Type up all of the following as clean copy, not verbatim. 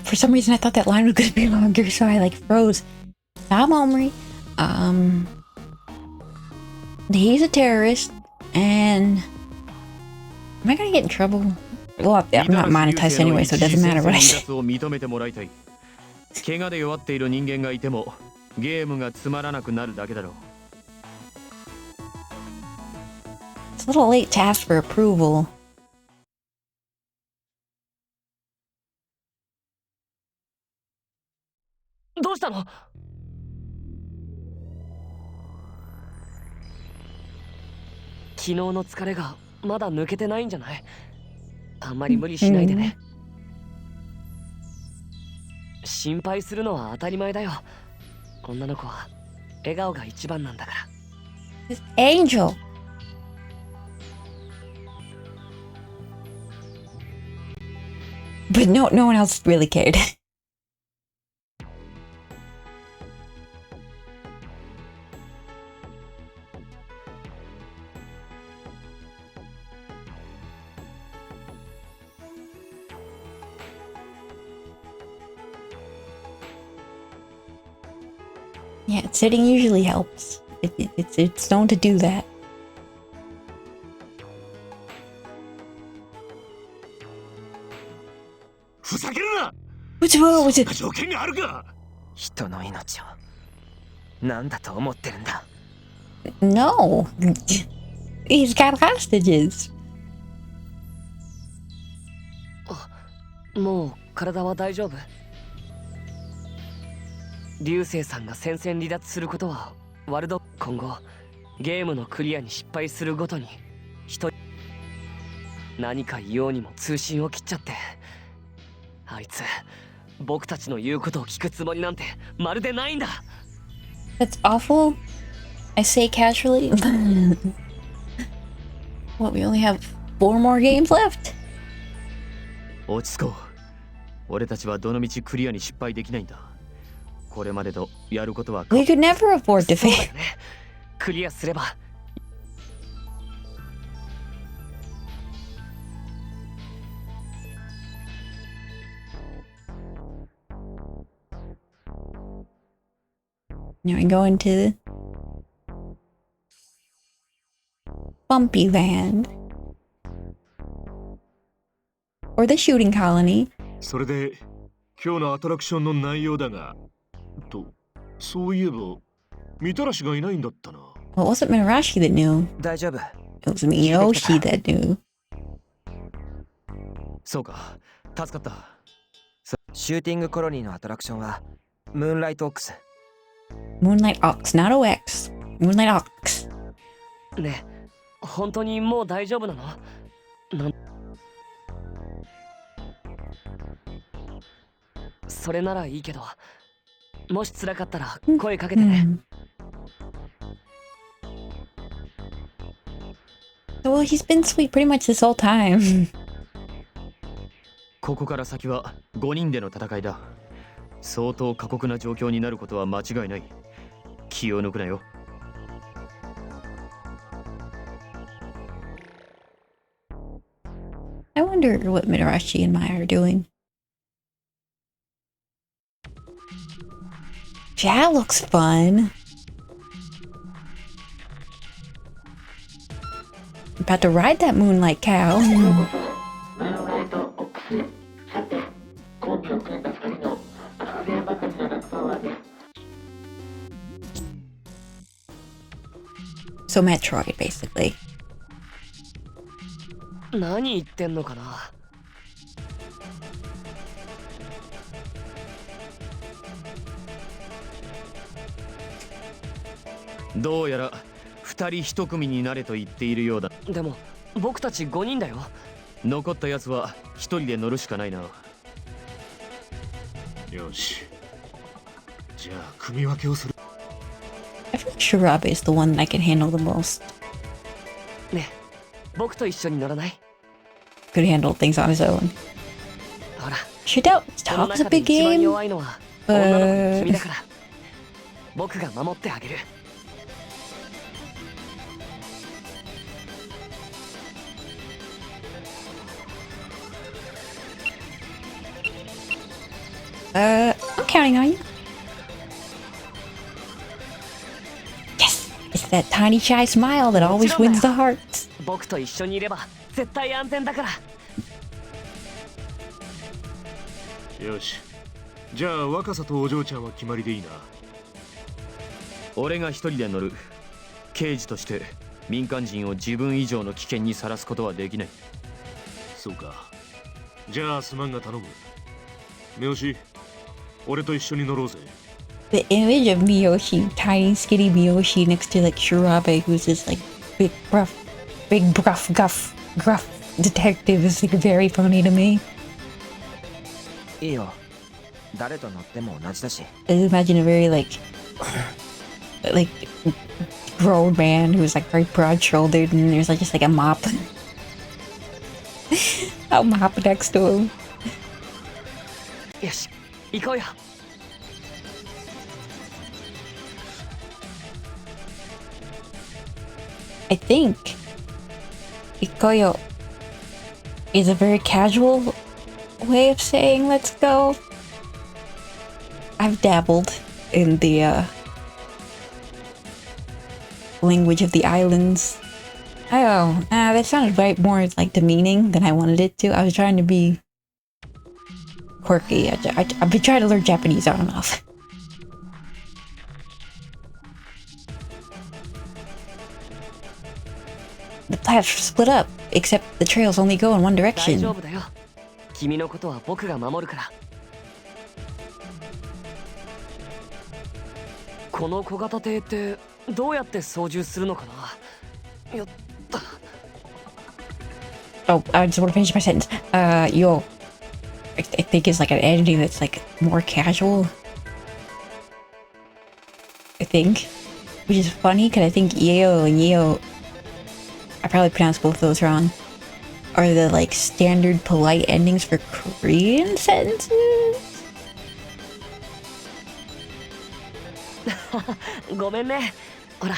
For some reason, I thought that line was gonna be longer, so I like froze. I'm Omri. He's a terrorist, and am I gonna get in trouble? Well, I'm not monetized anyway, so it doesn't matter what I say. 怪我で弱っている人間がいてもゲームがつまらなくなるだけだろう。 It's a little late to ask for approval. どうしたの？昨日の疲れがまだ抜けてないんじゃない？あんまり無理しないでね。心配するのは当たり前だよ。女の子は笑顔が一番なんだから。Angel. But no one else really cared. Yeah, sitting usually helps. It's known to do that. ふざけるな。条件があるか。人の命を何だと思ってるんだ。No, he's got hostages. もう体は大丈夫？流星さんが戦線離脱することは悪ど。今後ゲームのクリアに失敗するごとに何か言おうにも通信を切っちゃって、あいつ僕たちの言うことを聞くつもりなんてまるでないんだ。 That's awful. I say casually. What, we only have 4 more games left? 落ち着こう。俺たちはどの道クリアに失敗できないんだ。これまでとやることは We could never afford to fail. クリアすれば。Now we go into Bumpy Land or the shooting colony. それで今日のアトラクションの内容だが、そういえばみたらしがいないんだったな。Well, it wasn't Mitarashi that knew. 大丈夫。 It was Miyoshi that knew. そうか、助かった。シューティングコロニーのアトラクションはムーンライトオックス。Moonlight Ox, not OX. Moonlight Ox. ねえ、本当にもう大丈夫なの？それならいいけど、もし辛かったら声かけてね。Well, he's been sweet pretty much this whole time. ここから先は5人での戦いだ。相当過酷な状況になることは間違いない。気を抜くなよ。I wonder what Mitarashi and Maya are doing. That looks fun. About to ride that moonlight cow. So Metroid, basically. 何言ってんのかな。どうやら2人1組になれと言っているようだ。でも僕たち5人だよ。残ったやつは1人で乗るしかないな。よし。じゃあ組み分けをする。I think Shirabe is the one that can handle the most. ね、僕と一緒に乗らない？ Could handle things on his own. ほら、 Talk's a big game, 弱いのは女の子の君だから。僕が守ってあげる。I'm counting on you. Yes! It's that tiny shy smile that always wins the hearts. 僕と一緒にいれば絶対安全だから。よし。じゃあ若さとお嬢ちゃんは決まりでいいな。俺が一人で乗る。刑事として民間人を自分以上の危険にさらすことはできない。そうか。じゃあすまんが頼む。三好、俺と一緒に乗ろうぜ。The image of Miyoshi, tiny skinny Miyoshi next to like Shirabe, who's this like big gruff detective is like very funny to me. いいよ。誰と乗っても同じだし。I imagine a very like grown man who's like very broad-shouldered and there's like just like a mop. A mop next to him. よし、行こうよ。I think Ikoyo is a very casual way of saying let's go. I've dabbled in the language of the islands. Oh, that sounded more like demeaning than I wanted it to. I was trying to be quirky. I've been trying to learn Japanese on and off. The paths split up, except the trails only go in one 大 direction. 丈夫だよ。君のことは僕が守るから。この小型艇ってどうやって操縦するのかな。よっと。Oh, I just want to finish my sentence. I think it's like an editing that's like more casual. I think. Which is funny, because I think Yeo and Yeo, I probably pronounced both those wrong, are the like standard polite endings for Korean sentences? ごめんね。ほら、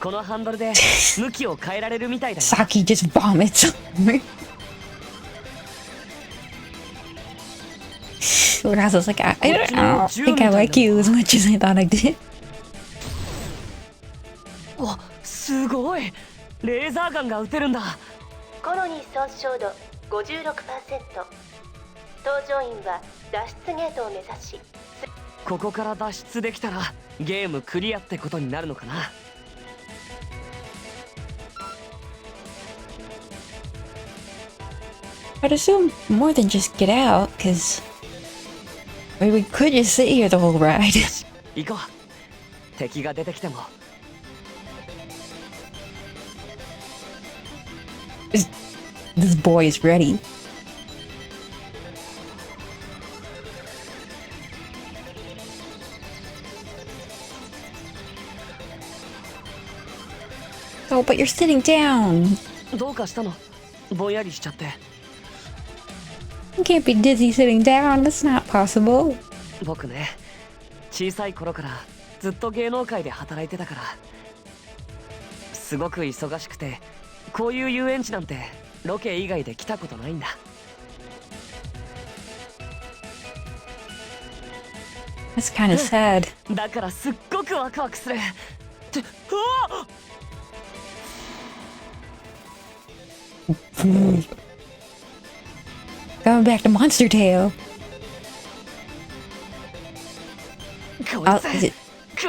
このハンドルで向きを変えられるみたいだよ。Saki just vomits on me. Urasa's like, I don't think I like you as much as I thought I did. お、すごい。レーザーガンが撃てるんだ。コロニー損傷度 56%。搭乗員は脱出ゲートを目指し。ここから脱出できたらゲームクリアってことになるのかな。I'd assume more than just get out, because we could just sit here the whole ride. 行こう。敵が出てきても。This boy is ready. Oh, but you're sitting down. どうかしたの？ぼんやりしちゃって。You can't be dizzy sitting down. That's not possible. 僕ね、小さい頃からずっと芸能界で働いてたから、すごく忙しくて、こういう遊園地なんてロケ以外で来たことないんだ。That's kind of sad. だからすっごくワクワクする。って、うわGoing back to Monster Tale. こい Oh, つ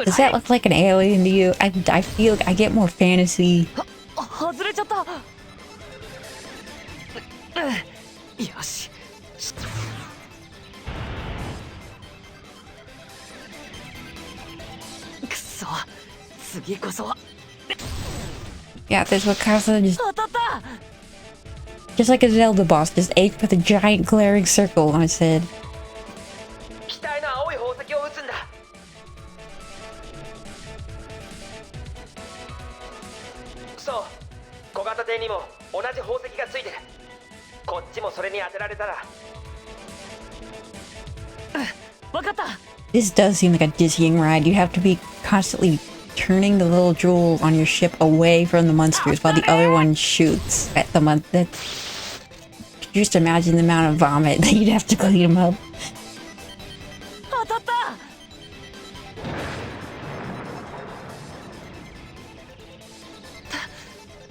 does that look like an alien to you? I feel I get more fantasy. 外れちゃった。よし。くそ、次こそは。Yeah, that's what Kasa just 当たった。 Just like a Zelda boss, just aped with a giant glaring circle on its head. 機体の青い宝石を撃つんだ。そう、小型艇にも同じ宝石がついてる。こっちもそれに当てられたら。わかった。 This does seem like a dizzying ride. You have to be constantly turning the little jewel on your ship away from the monsters while the other one shoots at the monster. Just imagine the amount of vomit that you'd have to clean them up.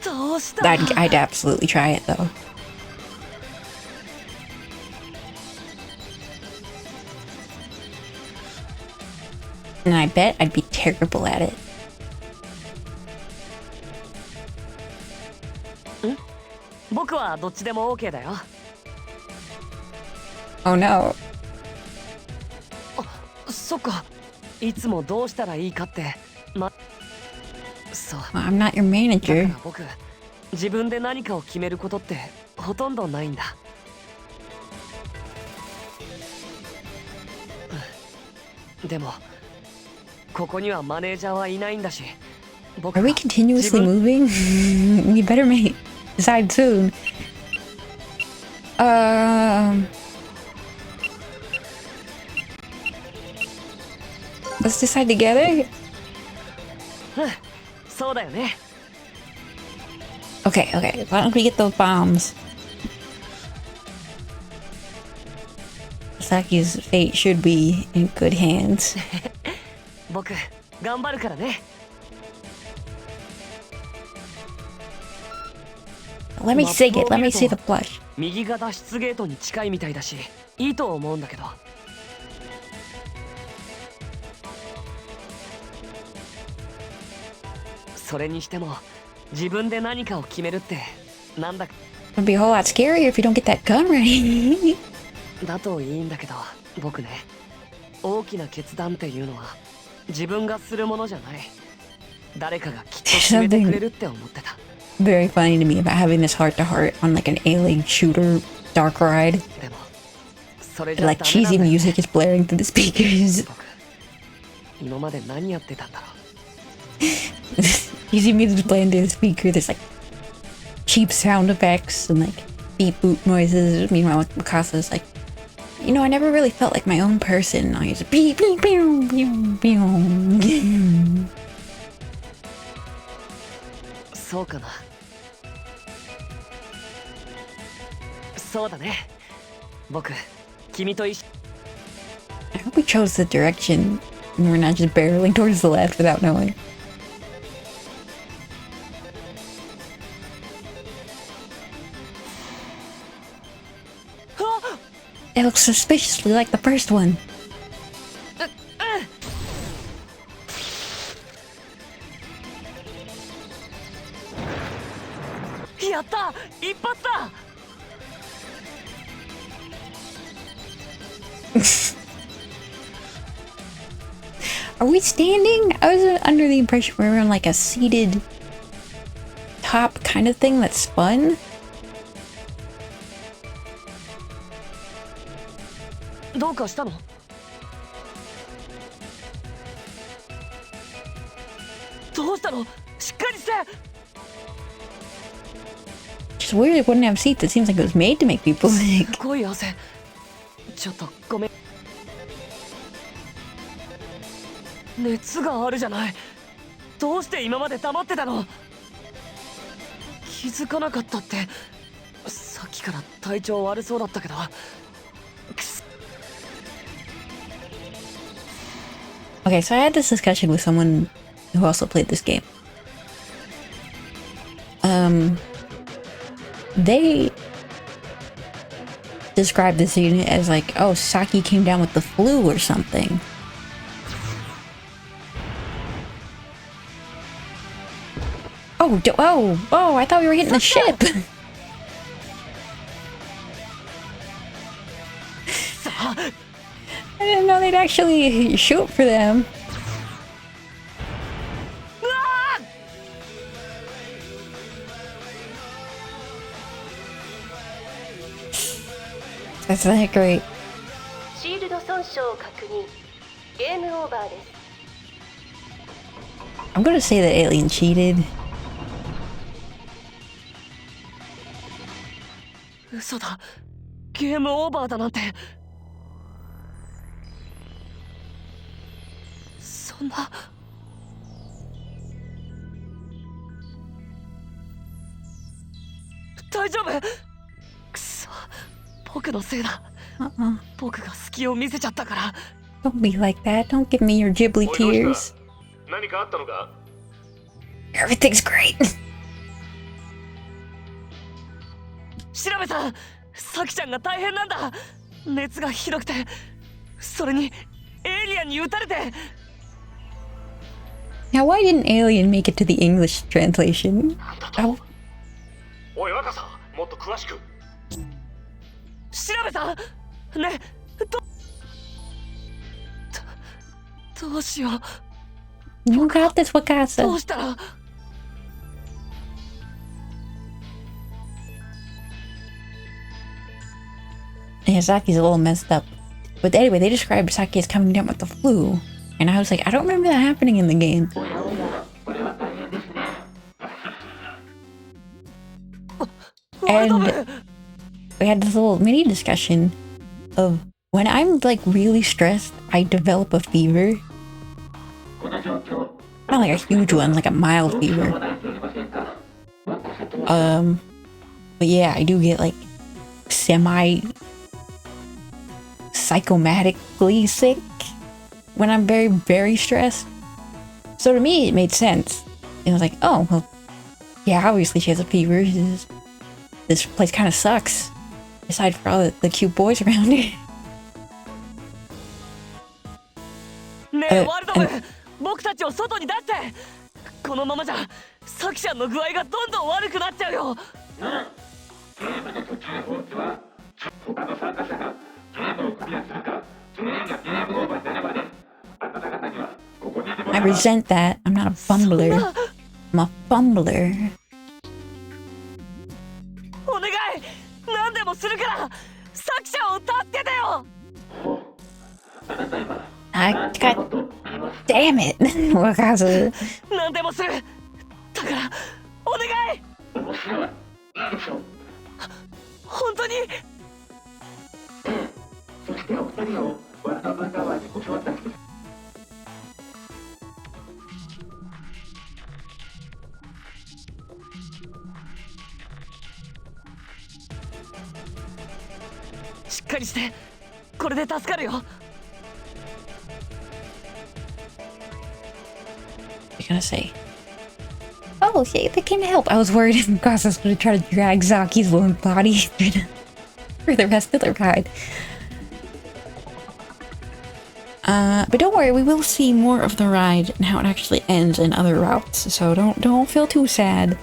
どうした I'd absolutely try it though. And I bet I'd be terrible at it. 僕はどっちでも OK だよ。 Oh no. そっか。いつもどうしたらいいかってそう。 Well, I'm not your だ manager. から僕、自分で何かを決めることってほとんどないんだ。でもここにはマネージャーはいないんだし、僕 Are we continuously moving? We better decide soon. Let's decide together. そうだよね。 Okay, okay. Why don't we get those bombs? Saki's fate should be in good hands. 僕頑張るからね。 Let me see it. Let me see the flush. 右が脱出ゲートに近いみたいだし、いいと思うんだけど。それにしても自分で何かを決めるってなんだか It'd be a whole lot scarier if you don't get that gun ready. だといいんだけど、僕ね、大きな決断っていうのは自分がするものじゃない。誰かがきっと決めてくれるって思ってた。 Very funny to me about having this heart to heart on like an alien shooter dark ride. でもそれじゃ Like ダメなん cheesy だよね。 music is blaring through the speakers. 僕今まで何やってたんだろう。 Cheesy music is playing through the speaker. There's like cheap sound effects and like beep boop noises. Meanwhile, Mikasa's like, you know, I never really felt like my own person. I just beep beep beep beep beep. そうかな。そうだね。僕、君と一緒。 I hope we chose the direction and we're not just barreling towards the left without knowing. It looks suspiciously like the first one. やった、一発だ。 Are we standing? I was under the impression we were on like a seated top kind of thing that spun. どうかしたの？どうしたの？しっかりして。 Just weird it wouldn't have seats. It seems like it was made to make people sick. すごい汗。ちょっとごめん。熱があるじゃない。どうして今まで黙ってたの？気づかなかったって。さっきから体調悪そうだったけど。くそ。 Okay, so I had this discussion with someone who also played this game. They described this unit as like, oh, Saki came down with the flu or something. Oh, I thought we were hitting the ship. I didn't know they'd actually shoot for them. That's not great. シールド損傷を確認。ゲームオーバーです。 I'm gonna say that Alien cheated. 嘘だ。ゲームオーバーだなんて。そんな。大丈夫？くそ、僕のせいだ。僕が隙を見せちゃったから。 Don't be like that. Don't give me your Ghibli tears. 何かあったのか？ Everything's great. 調べさん、サキちゃんが大変なんだ。熱がひどくて、それにエイリアンに撃たれて。 Now, why didn't Alien make it to the English translation? Oh, おい若さ、もっと詳しく。調べさんね、どうしよう。 you got this, ど Wakasa. うしたら。 Yeah, Saki's a little messed up. But anyway, they described Saki as coming down with the flu. And I was like, I don't remember that happening in the game. And we had this little mini discussion of when I'm like really stressed, I develop a fever. Not like a huge one, like a mild fever. But yeah, I do get like psychomatically sick when I'm very, very stressed. So to me, it made sense. And I was like, oh, well, yeah, obviously she has a fever. This place kind of sucks. Aside for all the cute boys around here. ねえ、ワルドム、僕たちを外に出して。このままじゃサキちゃんの具合がどんどん悪くなっちゃうよ。 I resent that. I'm not a fumbler. I'm a fumbler. お願い、何でもするから、サキちゃんを助けてよ。 God damn it. Wakazu. 何でもする。だからお願い。本当に。 しっかりして、これで助かるよ。 You're gonna say, oh, yeah, they came to help. I was worried Mikasa was gonna try to drag Zaki's lone body for the rest of the ride. But don't worry, we will see more of the ride and how it actually ends in other routes. So don't feel too sad.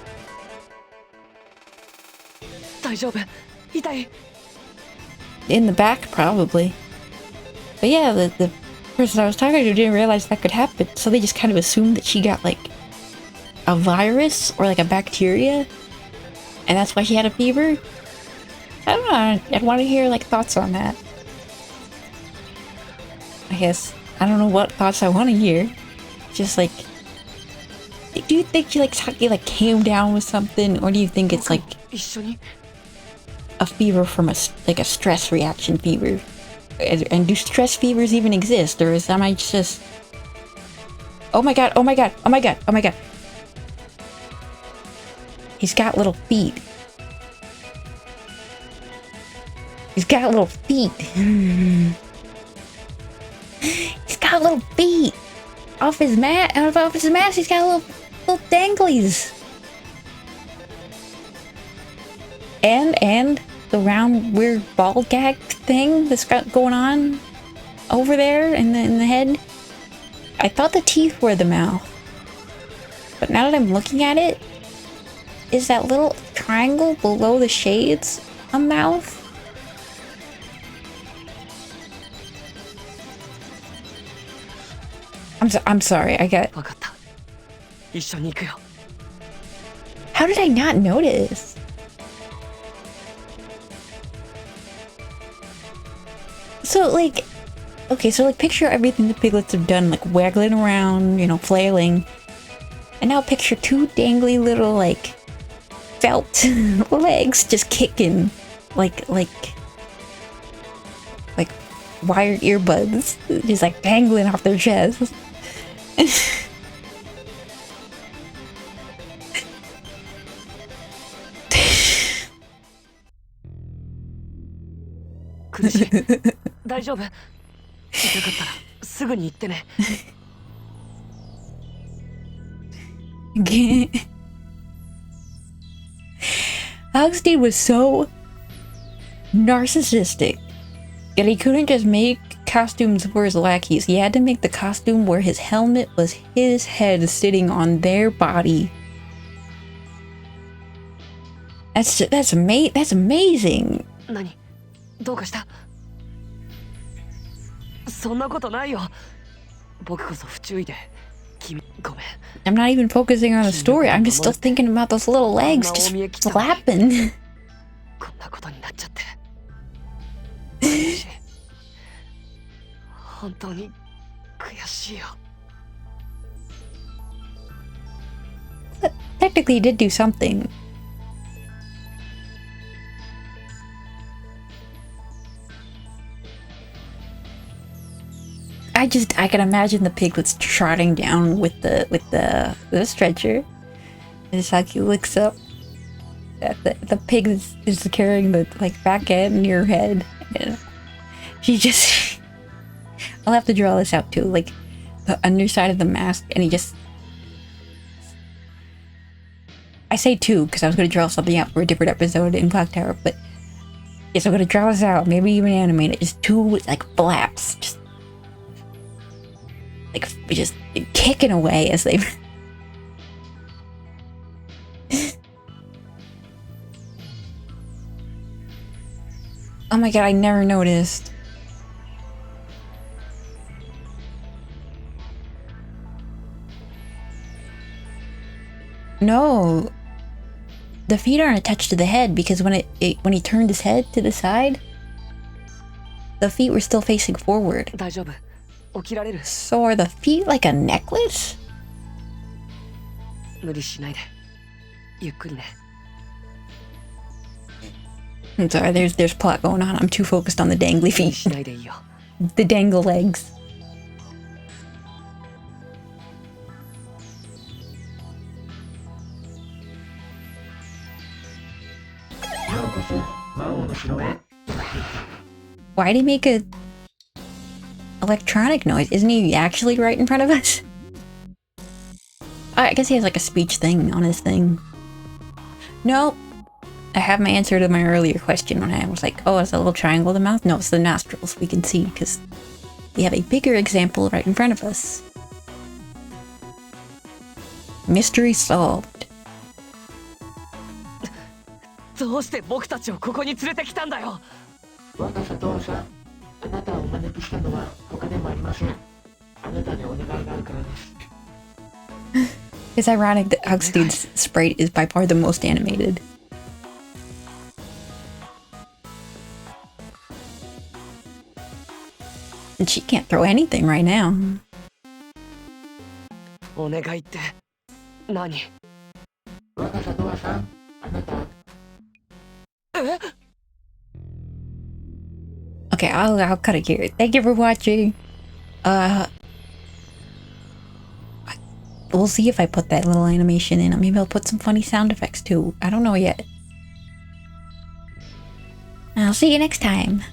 大丈夫？痛い？ In the back, probably. But yeah, the person I was talking to didn't realize that could happen, so they just kind of assumed that she got like a virus or like a bacteria, and that's why she had a fever. I don't know. I'd want to hear like thoughts on that. I guess I don't know what thoughts I want to hear. Just like, do you think she like Saki like came down with something, or do you think it's like a fever from a stress reaction fever? And do stress fevers even exist, or am I just... Oh my god, oh my god, oh my god, oh my god. He's got little feet. He's got little feet. He's got little feet. Off his mask, he's got little danglies. And the round weird ball gag thing that's got going on over there in the head. I thought the teeth were the mouth, but now that I'm looking at it, is that little triangle below the shades a mouth? I'm sorry, I got... How did I not notice? So, like, okay, so, like, picture everything the piglets have done, like, waggling around, you know, flailing. And now picture two dangly little, like, felt legs just kicking, like wired earbuds, just, like, dangling off their chest. Augustine was so Narcissistic. Yet he couldn't just make costumes for his lackeys. He had to make the costume where his helmet was his head sitting on their body. That's amazing. 何どうかしたそんなことないよ僕こそ不注意で君ごめん I'm not even focusing on the story. I'm just still thinking about those little legs just flapping. こんなことになっちゃって本当に悔しいよ Technically, he did do something. I can imagine the pig that's trotting down with the stretcher. It's like he looks up. The pig is carrying the back end in your head. And she just. I'll have to draw this out too, like the underside of the mask, and he just. I say two because I was going to draw something out for a different episode in Clock Tower, but yes, I'm going to draw this out. Maybe even animate it. Just two flaps, just kicking away as they. Oh my god! I never noticed. No, the feet aren't attached to the head because when he turned his head to the side, the feet were still facing forward. 大丈夫起きられる So are the feet like a necklace? 無理しないでゆっくりね I'm sorry, there's plot going on. I'm too focused on the dangly し feet. ないでいいよ The dangle legs. Why'd he make a electronic noise? Isn't he actually right in front of us? I guess he has like a speech thing on his thing. No, I have my answer to my earlier question when I was like, oh, it's a little triangle in the mouth? No, it's the nostrils. We can see because we have a bigger example right in front of us. Mystery solved. どうして僕たちをここに連れてきたんだよ若さとさん、あなたをお招きしたのは他でもありません。あなたにお願いがあるからです。 It's ironic that Huxley's sprite is by far the most animated. And she can't throw anything right now. お願いって何若さとさん、あなた Okay, I'll cut it here. Thank you for watching. We'll see if I put that little animation in. Maybe I'll put some funny sound effects too. I don't know yet. I'll see you next time.